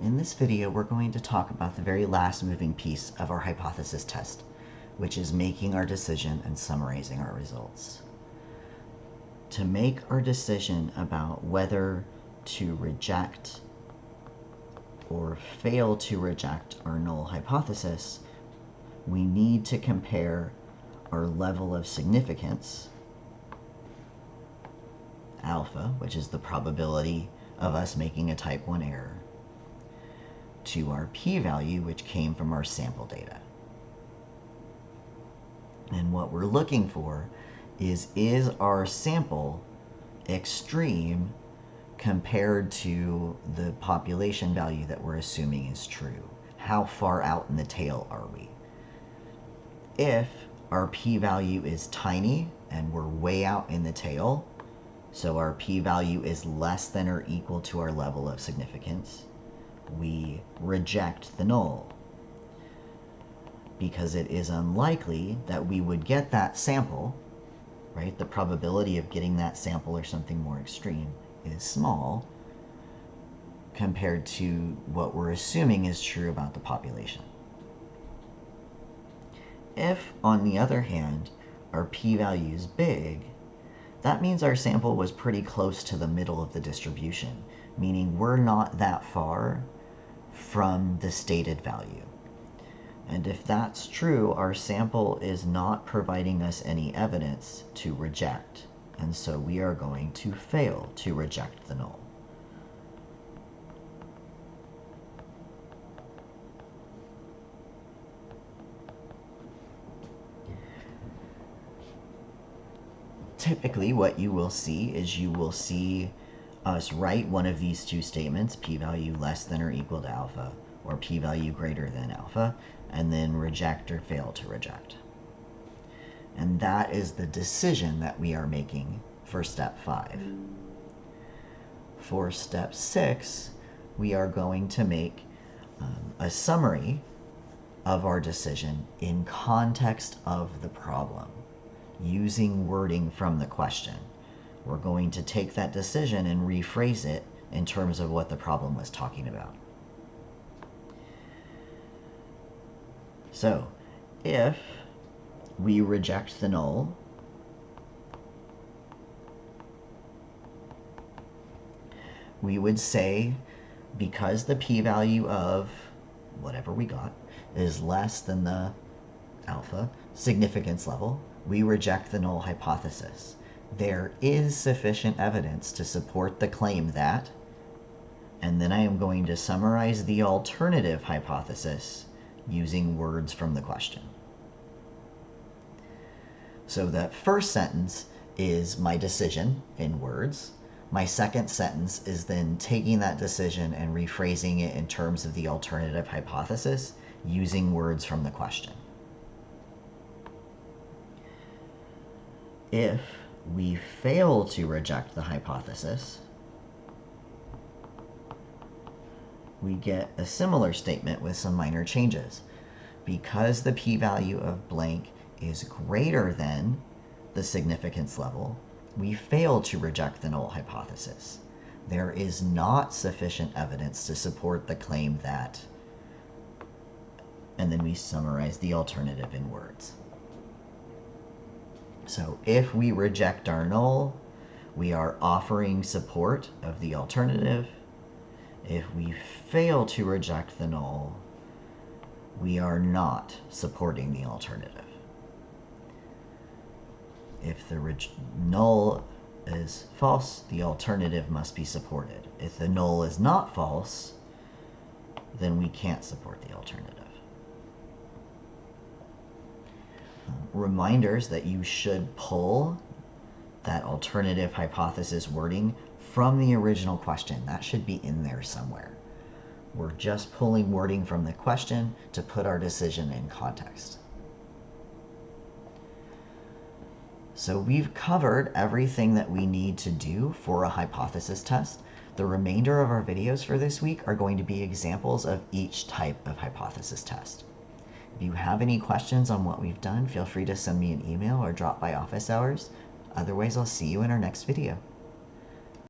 In this video, we're going to talk about the very last moving piece of our hypothesis test, which is making our decision and summarizing our results. To make our decision about whether to reject or fail to reject our null hypothesis, we need to compare our level of significance, alpha, which is the probability of us making a type 1 error, to our p-value, which came from our sample data. And what we're looking for is our sample extreme compared to the population value that we're assuming is true? How far out in the tail are we? If our p-value is tiny and we're way out in the tail, so our p-value is less than or equal to our level of significance, we reject the null, because it is unlikely that we would get that sample, right? The probability of getting that sample or something more extreme is small compared to what we're assuming is true about the population. If, on the other hand, our p-value is big, that means our sample was pretty close to the middle of the distribution, meaning we're not that far from the stated value. And if that's true, our sample is not providing us any evidence to reject, and so we are going to fail to reject the null. Typically, what you will see is you will see us write one of these two statements, p-value less than or equal to alpha, or p-value greater than alpha, and then reject or fail to reject. And that is the decision that we are making for step 5. For step 6, we are going to make a summary of our decision in context of the problem, using wording from the question. We're going to take that decision and rephrase it in terms of what the problem was talking about. So, if we reject the null, we would say, because the p-value of whatever we got is less than the alpha significance level, we reject the null hypothesis. There is sufficient evidence to support the claim that, and then I am going to summarize the alternative hypothesis using words from the question. So that first sentence is my decision in words. My second sentence is then taking that decision and rephrasing it in terms of the alternative hypothesis using words from the question. If we fail to reject the hypothesis, we get a similar statement with some minor changes. Because the p-value of blank is greater than the significance level, we fail to reject the null hypothesis. There is not sufficient evidence to support the claim that, and then we summarize the alternative in words. So if we reject our null, we are offering support of the alternative. If we fail to reject the null, we are not supporting the alternative. If the null is false, the alternative must be supported. If the null is not false, then we can't support the alternative. Reminders that you should pull that alternative hypothesis wording from the original question. That should be in there somewhere. We're just pulling wording from the question to put our decision in context. So we've covered everything that we need to do for a hypothesis test. The remainder of our videos for this week are going to be examples of each type of hypothesis test. If you have any questions on what we've done, feel free to send me an email or drop by office hours. Otherwise, I'll see you in our next video.